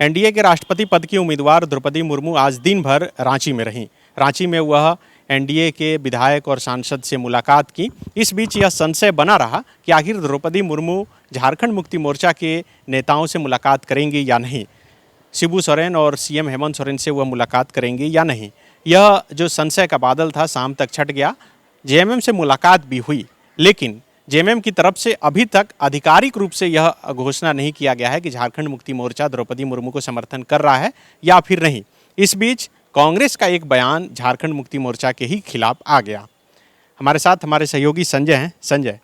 NDA के राष्ट्रपति पद की उम्मीदवार द्रौपदी मुर्मू आज दिन भर रांची में रहीं। रांची में वह एनडीए के विधायक और सांसद से मुलाकात की। इस बीच यह संशय बना रहा कि आखिर द्रौपदी मुर्मू झारखंड मुक्ति मोर्चा के नेताओं से मुलाकात करेंगी या नहीं। शिबू सोरेन और सीएम हेमंत सोरेन से वह मुलाकात करेंगी या नहीं, यह जो संशय का बादल था शाम तक छट गया। जेएमएम से मुलाकात भी हुई, लेकिन जेएमएम की तरफ से अभी तक आधिकारिक रूप से यह घोषणा नहीं किया गया है कि झारखंड मुक्ति मोर्चा द्रौपदी मुर्मू को समर्थन कर रहा है या फिर नहीं। इस बीच कांग्रेस का एक बयान झारखंड मुक्ति मोर्चा के ही खिलाफ आ गया। हमारे साथ हमारे सहयोगी संजय हैं। संजय,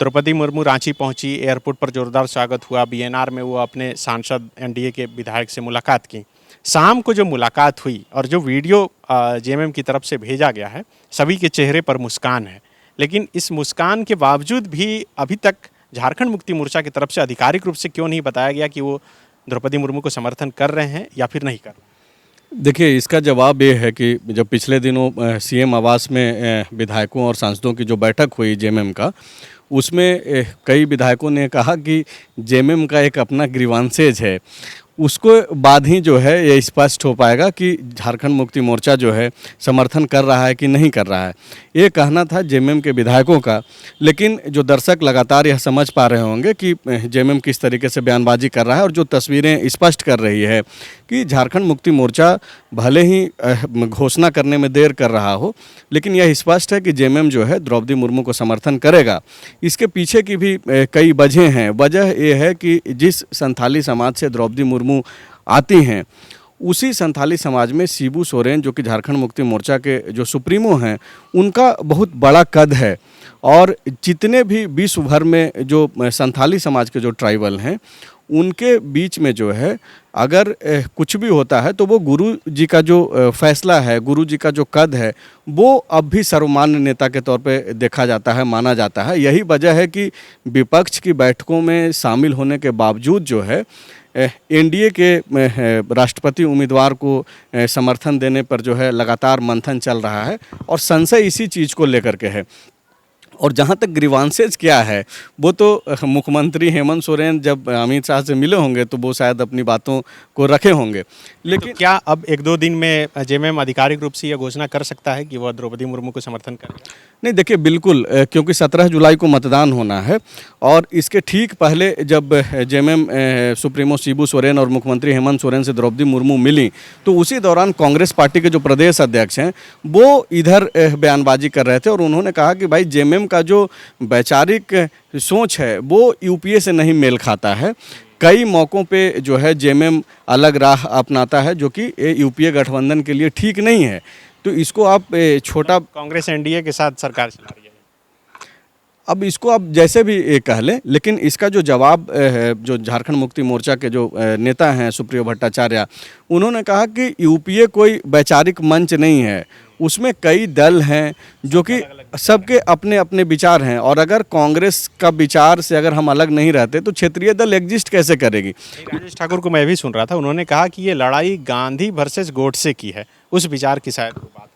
द्रौपदी मुर्मू रांची पहुंची, एयरपोर्ट पर जोरदार स्वागत हुआ। बीएनआर में वो अपने सांसद एनडीए के विधायक से मुलाकात की। शाम को जो मुलाकात हुई और जो वीडियो जेएमएम की तरफ से भेजा गया है, सभी के चेहरे पर मुस्कान है, लेकिन इस मुस्कान के बावजूद भी अभी तक झारखंड मुक्ति मोर्चा की तरफ से आधिकारिक रूप से क्यों नहीं बताया गया कि वो द्रौपदी मुर्मू को समर्थन कर रहे हैं या फिर नहीं कर रहे? देखिए, इसका जवाब ये है कि जब पिछले दिनों सीएम आवास में विधायकों और सांसदों की जो बैठक हुई जेएमएम का, उसमें कई विधायकों ने कहा कि जेएमएम का एक अपना ग्रीवांसेज है, उसको बाद ही जो है ये स्पष्ट हो पाएगा कि झारखंड मुक्ति मोर्चा जो है समर्थन कर रहा है कि नहीं कर रहा है। ये कहना था जेएमएम के विधायकों का, लेकिन जो दर्शक लगातार यह समझ पा रहे होंगे कि जेएमएम किस तरीके से बयानबाजी कर रहा है और जो तस्वीरें स्पष्ट कर रही है कि झारखंड मुक्ति मोर्चा भले ही घोषणा करने में देर कर रहा हो, लेकिन यह स्पष्ट है कि जेएमएम जो है द्रौपदी मुर्मू को समर्थन करेगा। इसके पीछे की भी कई वजह हैं। वजह ये है कि जिस संथाली समाज से द्रौपदी मुर्मू आती हैं, उसी संथाली समाज में शिबू सोरेन, जो कि झारखंड मुक्ति मोर्चा के जो सुप्रीमो हैं, उनका बहुत बड़ा कद है। और जितने भी विश्व भर में जो संथाली समाज के जो ट्राइबल हैं, उनके बीच में जो है अगर कुछ भी होता है तो वो गुरु जी का जो फैसला है, गुरु जी का जो कद है, वो अब भी सर्वमान्य नेता के तौर पे देखा जाता है, माना जाता है। यही वजह है कि विपक्ष की बैठकों में शामिल होने के बावजूद जो है एनडीए के राष्ट्रपति उम्मीदवार को समर्थन देने पर जो है लगातार मंथन चल रहा है और संशय इसी चीज़ को लेकर के है। और जहाँ तक ग्रीवांसेज क्या है, वो तो मुख्यमंत्री हेमंत सोरेन जब अमित शाह से मिले होंगे तो वो शायद अपनी बातों को रखे होंगे। लेकिन तो क्या अब एक दो दिन में जेएमएम आधिकारिक रूप से यह घोषणा कर सकता है कि वह द्रौपदी मुर्मू को समर्थन करेगा? नहीं, देखिए, बिल्कुल, क्योंकि 17 जुलाई को मतदान होना है और इसके ठीक पहले जब जेएमएम सुप्रीमो शिबू सोरेन और मुख्यमंत्री हेमंत सोरेन से द्रौपदी मुर्मू मिली, तो उसी दौरान कांग्रेस पार्टी के जो प्रदेश अध्यक्ष हैं वो इधर बयानबाजी कर रहे थे और उन्होंने कहा कि भाई जेएमएम का जो वैचारिक सोच है वो यूपीए से नहीं मेल खाता है। कई मौक़ों पे जो है जेएमएम अलग राह अपनाता है, जो कि यूपीए गठबंधन के लिए ठीक नहीं है। तो इसको आप छोटा, कांग्रेस एनडीए के साथ सरकार चला रही है, अब इसको आप जैसे भी कह लें, लेकिन इसका जो जवाब जो झारखंड मुक्ति मोर्चा के जो नेता हैं सुप्रियो भट्टाचार्य, उन्होंने कहा कि यूपीए कोई वैचारिक मंच नहीं है, उसमें कई दल हैं जो कि सबके अपने अपने विचार हैं। और अगर कांग्रेस का विचार से अगर हम अलग नहीं रहते तो क्षेत्रीय दल एग्जिस्ट कैसे करेगी? राजेश ठाकुर को मैं भी सुन रहा था, उन्होंने कहा कि ये लड़ाई गांधी वर्सेस गोडसे की है, उस विचार की शायद वो बात।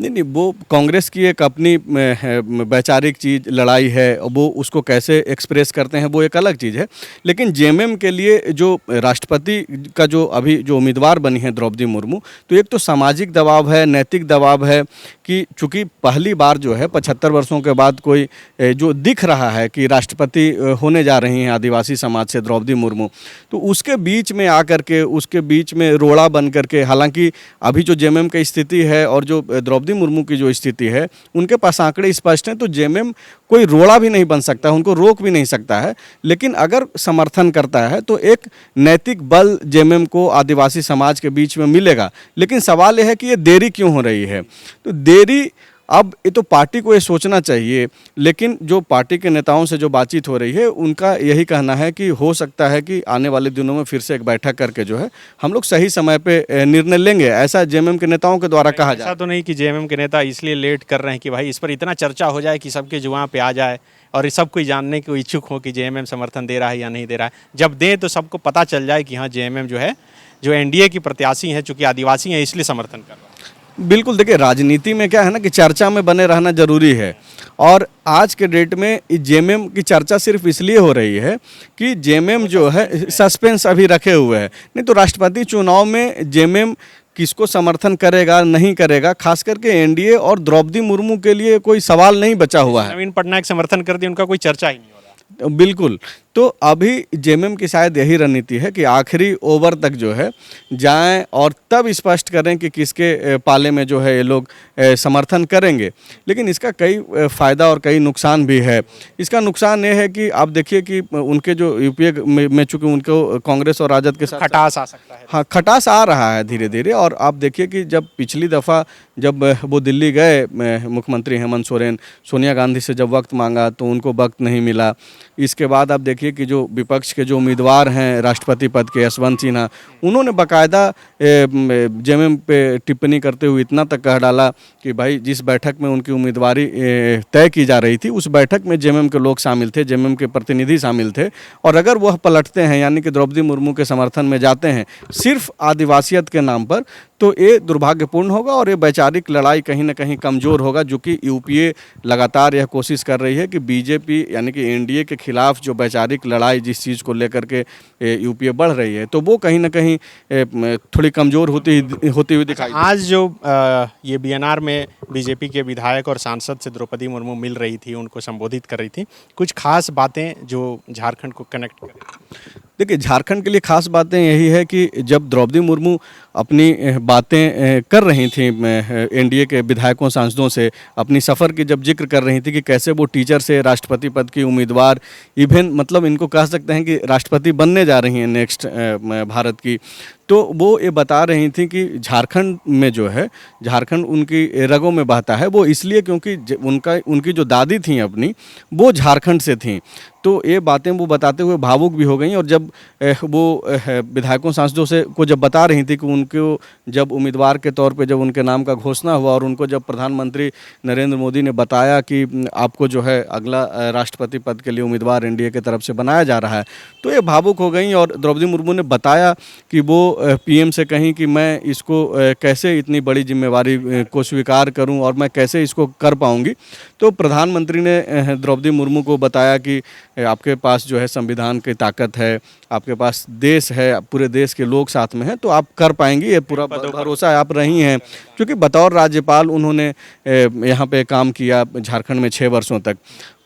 नहीं, वो कांग्रेस की एक अपनी वैचारिक चीज़ लड़ाई है, वो उसको कैसे एक्सप्रेस करते हैं वो एक अलग चीज़ है। लेकिन जेएमएम के लिए जो राष्ट्रपति का जो अभी जो उम्मीदवार बनी है द्रौपदी मुर्मू, तो एक तो सामाजिक दबाव है, नैतिक दबाव है कि चूँकि पहली बार जो है 75 वर्षों के बाद कोई जो दिख रहा है कि राष्ट्रपति होने जा रही हैं आदिवासी समाज से द्रौपदी मुर्मू, तो उसके बीच में आकर के, उसके बीच में रोड़ा बन करके, हालांकि अभी जो जेएमएम की स्थिति है और जो द्रौपदी मुर्मू की जो स्थिति है, उनके पास आंकड़े स्पष्ट हैं, तो जेएमएम कोई रोड़ा भी नहीं बन सकता, उनको रोक भी नहीं सकता है। लेकिन अगर समर्थन करता है तो एक नैतिक बल जेएमएम को आदिवासी समाज के बीच में मिलेगा। लेकिन सवाल यह है कि ये देरी क्यों हो रही है? तो देरी, अब ये तो पार्टी को ये सोचना चाहिए, लेकिन जो पार्टी के नेताओं से जो बातचीत हो रही है उनका यही कहना है कि हो सकता है कि आने वाले दिनों में फिर से एक बैठक करके जो है हम लोग सही समय पे निर्णय लेंगे, ऐसा जेएमएम के नेताओं के द्वारा कहा जाए। ऐसा तो नहीं कि जेएमएम के नेता इसलिए लेट कर रहे हैं कि भाई इस पर इतना चर्चा हो जाए कि सबके जुबान पे आ जाए और सब कोई जानने को इच्छुक हो कि जेएमएम समर्थन दे रहा है या नहीं दे रहा है। जब दें तो सबको पता चल जाए कि हाँ, जेएमएम जो है, जो एनडीए की प्रत्याशी है, चूँकि आदिवासी हैं इसलिए समर्थन कर रहा है। बिल्कुल, देखिए राजनीति में क्या है ना कि चर्चा में बने रहना जरूरी है। और आज के डेट में जेएमएम की चर्चा सिर्फ इसलिए हो रही है कि जेएमएम जो है सस्पेंस अभी रखे हुए है। नहीं तो राष्ट्रपति चुनाव में जेएमएम किसको समर्थन करेगा नहीं करेगा, खास करके एनडीए और द्रौपदी मुर्मू के लिए कोई सवाल नहीं बचा हुआ है। नवीन पटनायक समर्थन कर दिए, उनका कोई चर्चा ही नहीं हो रहा। बिल्कुल, तो अभी जेएमएम की शायद यही रणनीति है कि आखिरी ओवर तक जो है जाएं और तब स्पष्ट करें कि किसके पाले में जो है ये लोग समर्थन करेंगे। लेकिन इसका कई फ़ायदा और कई नुकसान भी है। इसका नुकसान ये है कि आप देखिए कि उनके जो यूपीए में चूँकि उनको कांग्रेस और राजद के साथ खटास आ सकता है। हाँ, खटास आ रहा है धीरे धीरे। और आप देखिए कि जब पिछली दफ़ा जब वो दिल्ली गए मुख्यमंत्री हेमंत सोरेन, सोनिया गांधी से जब वक्त मांगा तो उनको वक्त नहीं मिला। इसके बाद आप देखिए कि जो विपक्ष के जो उम्मीदवार हैं राष्ट्रपति पद के, यशवंत सिन्हा, उन्होंने बाकायदा जेएमएम पे टिप्पणी करते हुए इतना तक कह डाला कि भाई जिस बैठक में उनकी उम्मीदवारी तय की जा रही थी उस बैठक में जेएमएम के लोग शामिल थे, जेएमएम के प्रतिनिधि शामिल थे। और अगर वह पलटते हैं यानी कि द्रौपदी मुर्मू के समर्थन में जाते हैं सिर्फ आदिवासियत के नाम पर, तो ये दुर्भाग्यपूर्ण होगा और ये वैचारिक लड़ाई कहीं ना कहीं कमज़ोर होगा। जो कि यूपीए लगातार यह कोशिश कर रही है कि बीजेपी यानी कि एनडीए के खिलाफ जो वैचारिक लड़ाई जिस चीज़ को लेकर के यूपीए बढ़ रही है, तो वो कहीं ना कहीं थोड़ी कमज़ोर होती हुई दिखाई। आज जो ये बीएनआर में बीजेपी के विधायक और सांसद से द्रौपदी मुर्मू मिल रही थी, उनको संबोधित कर रही थी, कुछ खास बातें जो झारखंड को कनेक्ट करें? देखिए, झारखंड के लिए खास बातें यही है कि जब द्रौपदी मुर्मू अपनी बातें कर रही थी एनडीए के विधायकों सांसदों से, अपनी सफ़र की जब जिक्र कर रही थी कि कैसे वो टीचर से राष्ट्रपति पद की उम्मीदवार, इवन मतलब इनको कह सकते हैं कि राष्ट्रपति बनने जा रही हैं नेक्स्ट भारत की, तो वो ये बता रही थी कि झारखंड में जो है, झारखंड उनकी रगों में बहता है। वो इसलिए क्योंकि उनकी जो दादी थी अपनी, वो झारखंड से थीं। तो ये बातें वो बताते हुए भावुक भी हो गई। और जब वो विधायकों सांसदों से को जब बता रही थी कि उनको जब उम्मीदवार के तौर पे जब उनके नाम का घोषणा हुआ और उनको जब प्रधानमंत्री नरेंद्र मोदी ने बताया कि आपको जो है अगला राष्ट्रपति पद के लिए उम्मीदवार एनडीए की तरफ से बनाया जा रहा है, तो ये भावुक हो गई। और द्रौपदी मुर्मू ने बताया कि वो पीएम से कहीं कि मैं इसको कैसे इतनी बड़ी जिम्मेवारी को स्वीकार करूं और मैं कैसे इसको कर पाऊंगी। तो प्रधानमंत्री ने द्रौपदी मुर्मू को बताया कि आपके पास जो है संविधान की ताकत है, आपके पास देश है, पूरे देश के लोग साथ में हैं, तो आप कर पाएंगी, ये पूरा भरोसा आप रही हैं। क्योंकि बतौर राज्यपाल उन्होंने यहाँ पे काम किया झारखंड में 6 वर्षों तक।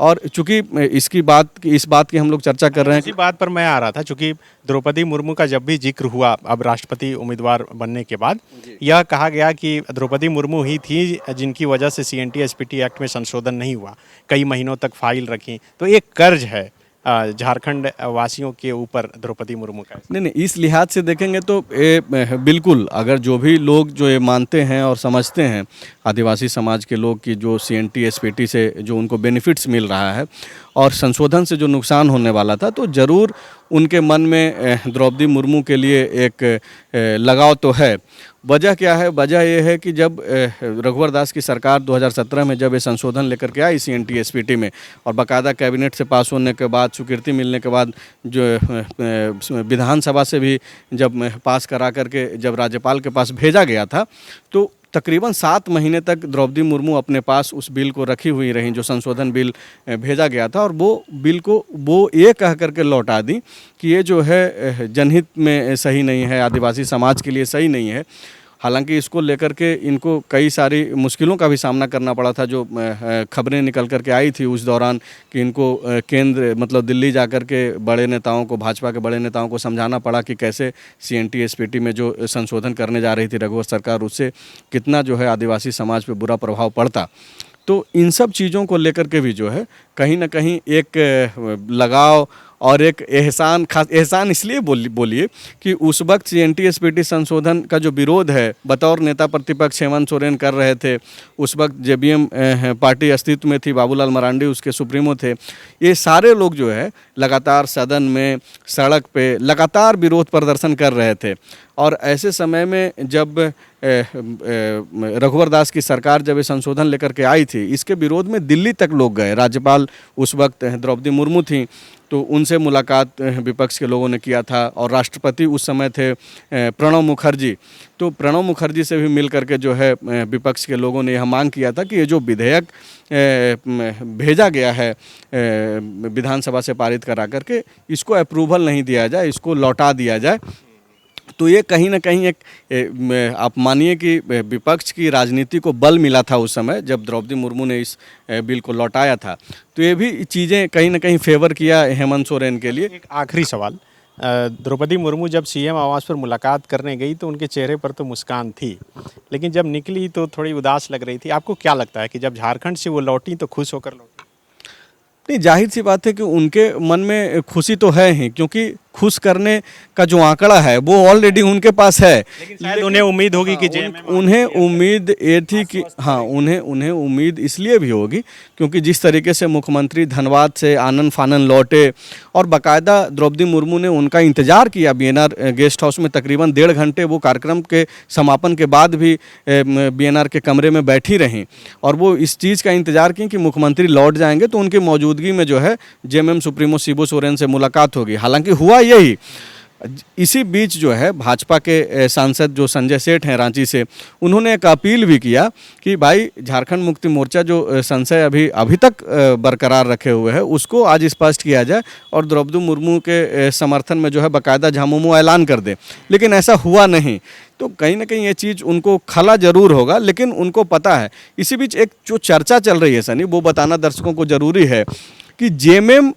और चूंकि इस बात की हम लोग चर्चा कर रहे हैं, इसी बात पर मैं आ रहा था, चूंकि द्रौपदी मुर्मू का जब भी जिक्र हुआ अब राष्ट्रपति उम्मीदवार बनने के बाद, यह कहा गया कि द्रौपदी मुर्मू ही थी जिनकी वजह से सीएनटी एसपीटी एक्ट में संशोधन नहीं हुआ, कई महीनों तक फाइल रखी। तो एक कर्ज है झारखंड वासियों के ऊपर द्रौपदी मुर्मू का। नहीं, इस लिहाज से देखेंगे तो बिल्कुल, अगर जो भी लोग जो ये मानते हैं और समझते हैं आदिवासी समाज के लोग की जो सीएनटी एसपीटी से जो उनको बेनिफिट्स मिल रहा है और संशोधन से जो नुकसान होने वाला था, तो ज़रूर उनके मन में द्रौपदी मुर्मू के लिए एक लगाव तो है। वजह क्या है? वजह ये है कि जब रघुवर दास की सरकार 2017 में जब ये संशोधन लेकर के आई सीएनटी एसपीटी में और बाकायदा कैबिनेट से पास होने के बाद, स्वीकृति मिलने के बाद, जो विधानसभा से भी जब पास करा करके जब राज्यपाल के पास भेजा गया था, तो तकरीबन 7 महीने तक द्रौपदी मुर्मू अपने पास उस बिल को रखी हुई रहीं जो संशोधन बिल भेजा गया था। और वो बिल को वो ये कह करके लौटा दी कि ये जो है जनहित में सही नहीं है, आदिवासी समाज के लिए सही नहीं है। हालांकि इसको लेकर के इनको कई सारी मुश्किलों का भी सामना करना पड़ा था। जो खबरें निकल कर के आई थी उस दौरान कि इनको केंद्र मतलब दिल्ली जाकर के बड़े नेताओं को, भाजपा के बड़े नेताओं को समझाना पड़ा कि कैसे सीएनटी एसपीटी में जो संशोधन करने जा रही थी रघुवर सरकार, उससे कितना जो है आदिवासी समाज पे बुरा प्रभाव पड़ता। तो इन सब चीज़ों को लेकर के भी जो है कहीं ना कहीं एक लगाव और एक एहसान इसलिए बोलिए कि उस वक्त सीएनटी एसपीटी संशोधन का जो विरोध है बतौर नेता प्रतिपक्ष हेमंत सोरेन कर रहे थे। उस वक्त जेबीएम पार्टी अस्तित्व में थी, बाबूलाल मरांडी उसके सुप्रीमो थे। ये सारे लोग जो है लगातार सदन में, सड़क पे लगातार विरोध प्रदर्शन कर रहे थे। और ऐसे समय में जब रघुवर दास की सरकार जब ये संशोधन लेकर के आई थी, इसके विरोध में दिल्ली तक लोग गए। राज्यपाल उस वक्त द्रौपदी मुर्मू थी तो उनसे मुलाकात विपक्ष के लोगों ने किया था। और राष्ट्रपति उस समय थे प्रणब मुखर्जी, तो प्रणब मुखर्जी से भी मिल करके जो है विपक्ष के लोगों ने यह मांग किया था कि ये जो विधेयक भेजा गया है विधानसभा से पारित करा करके, इसको अप्रूवल नहीं दिया जाए, इसको लौटा दिया जाए। तो ये कहीं ना कहीं एक आप मानिए कि विपक्ष की राजनीति को बल मिला था उस समय जब द्रौपदी मुर्मू ने इस बिल को लौटाया था। तो ये भी चीज़ें कहीं ना कहीं फेवर किया हेमंत सोरेन के लिए। एक आखिरी सवाल, द्रौपदी मुर्मू जब सीएम आवास पर मुलाकात करने गई तो उनके चेहरे पर तो मुस्कान थी, लेकिन जब निकली तो थोड़ी उदास लग रही थी। आपको क्या लगता है कि जब झारखंड से वो लौटी तो खुश होकर लौटी? नहीं, जाहिर सी बात है कि उनके मन में खुशी तो है ही, क्योंकि खुश करने का जो आंकड़ा है वो ऑलरेडी उनके पास है। लेकिन शायद उन्हें उम्मीद होगी कि उन्हें उम्मीद ये थी कि हाँ, उन्हें उम्मीद इसलिए भी होगी क्योंकि जिस तरीके से मुख्यमंत्री धनबाद से आनन फानन लौटे और बाकायदा द्रौपदी मुर्मू ने उनका इंतजार किया बीएनआर गेस्ट हाउस में तकरीबन 1.5 घंटे। वो कार्यक्रम के समापन के बाद भी बीएनआर के कमरे में बैठी रहीं और वो इस चीज़ का इंतजार की कि मुख्यमंत्री लौट जाएंगे तो उनकी मौजूदगी में जो है जेएमएम सुप्रीमो शिबू सोरेन से मुलाकात होगी। हालांकि हुआ यही। इसी बीच जो है भाजपा के सांसद जो संजय सेठ हैं रांची से, उन्होंने एक अपील भी किया कि भाई झारखंड मुक्ति मोर्चा जो संशय अभी तक बरकरार रखे हुए है उसको आज स्पष्ट किया जाए और द्रौपदी मुर्मू के समर्थन में जो है बाकायदा झामुमो ऐलान कर दे। लेकिन ऐसा हुआ नहीं। तो कहीं ना कहीं ये चीज़ उनको खला जरूर होगा, लेकिन उनको पता है। इसी बीच एक जो चर्चा चल रही है सनी, वो बताना दर्शकों को जरूरी है कि जेएमएम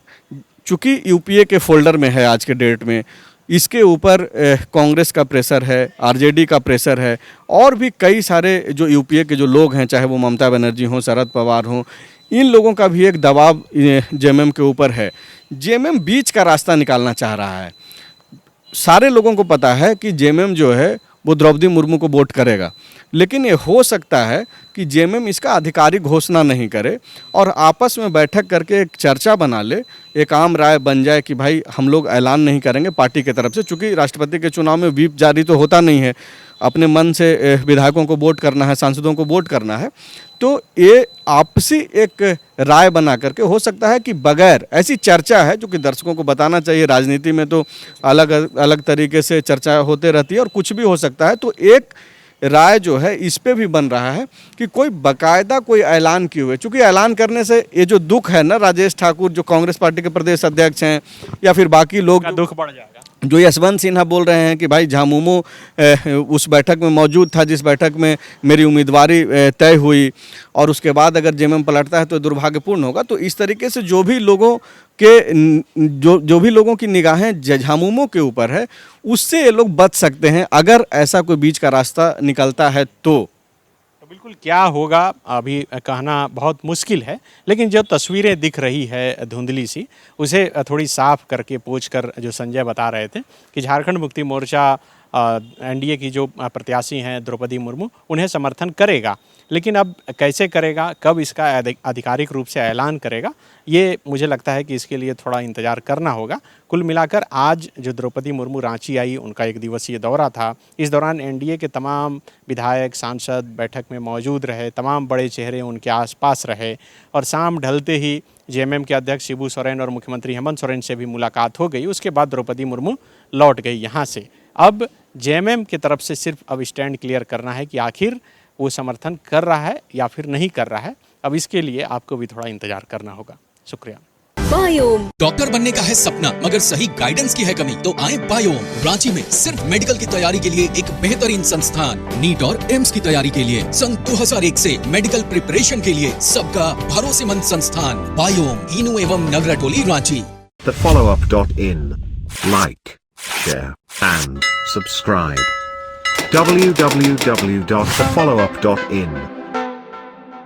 चूँकि यूपीए के फोल्डर में है आज के डेट में, इसके ऊपर कांग्रेस का प्रेशर है, आरजेडी का प्रेशर है और भी कई सारे जो यूपीए के जो लोग हैं, चाहे वो ममता बनर्जी हों, शरद पवार हों, इन लोगों का भी एक दबाव जेएमएम के ऊपर है। जेएमएम बीच का रास्ता निकालना चाह रहा है। सारे लोगों को पता है कि जेएमएम जो है वो द्रौपदी मुर्मू को वोट करेगा, लेकिन ये हो सकता है कि जेएमएम इसका आधिकारिक घोषणा नहीं करे और आपस में बैठक करके एक चर्चा बना ले, एक आम राय बन जाए कि भाई हम लोग ऐलान नहीं करेंगे पार्टी की तरफ से। चूँकि राष्ट्रपति के चुनाव में व्हिप जारी तो होता नहीं है, अपने मन से विधायकों को वोट करना है, सांसदों को वोट करना है। तो ये आपसी एक राय बना करके हो सकता है कि बगैर ऐसी चर्चा है जो कि दर्शकों को बताना चाहिए। राजनीति में तो अलग अलग तरीके से चर्चा होते रहती है और कुछ भी हो सकता है। तो एक राय जो है इस पे भी बन रहा है कि कोई बकायदा कोई ऐलान किए हुए, चूँकि ऐलान करने से ये जो दुख है ना, राजेश ठाकुर जो कांग्रेस पार्टी के प्रदेश अध्यक्ष हैं या फिर बाकी लोग, दुख बढ़ जाएगा। जो यशवंत सिन्हा बोल रहे हैं कि भाई झामुमो उस बैठक में मौजूद था जिस बैठक में मेरी उम्मीदवारी तय हुई और उसके बाद अगर जेएमएम पलटता है तो दुर्भाग्यपूर्ण होगा। तो इस तरीके से जो भी लोगों की लोगों की निगाहें झामुमो के ऊपर है, उससे ये लोग बच सकते हैं अगर ऐसा कोई बीच का रास्ता निकलता है तो। बिल्कुल क्या होगा अभी कहना बहुत मुश्किल है, लेकिन जो तस्वीरें दिख रही है धुंधली सी, उसे थोड़ी साफ करके पोंछ कर जो संजय बता रहे थे कि झारखंड मुक्ति मोर्चा एनडीए की जो प्रत्याशी हैं द्रौपदी मुर्मू, उन्हें समर्थन करेगा। लेकिन अब कैसे करेगा, कब इसका आधिकारिक रूप से ऐलान करेगा, ये मुझे लगता है कि इसके लिए थोड़ा इंतज़ार करना होगा। कुल मिलाकर आज जो द्रौपदी मुर्मू रांची आई, उनका 1 दिवसीय दौरा था। इस दौरान एनडीए के तमाम विधायक सांसद बैठक में मौजूद रहे, तमाम बड़े चेहरे उनके आसपास रहे और शाम ढलते ही जेएमएम के अध्यक्ष शिबू सोरेन और मुख्यमंत्री हेमंत सोरेन से भी मुलाकात हो गई। उसके बाद द्रौपदी मुर्मू लौट गई यहाँ से। अब जेएमएम की तरफ से सिर्फ अब स्टैंड क्लियर करना है कि आखिर वो समर्थन कर रहा है या फिर नहीं कर रहा है। अब इसके लिए आपको भी थोड़ा इंतजार करना होगा। शुक्रिया। बायोम डॉक्टर बनने का है सपना, मगर सही गाइडेंस की है कमी, तो आए बायोम। रांची में सिर्फ मेडिकल की तैयारी के लिए एक बेहतरीन संस्थान, नीट और एम्स की तैयारी के लिए सन 2001 से मेडिकल प्रिपरेशन के लिए सबका भरोसेमंद संस्थान बायोम, इनू एवं नगरटोली, Ranchi. thefollowup.in. Like, share and subscribe. www.thefollowup.in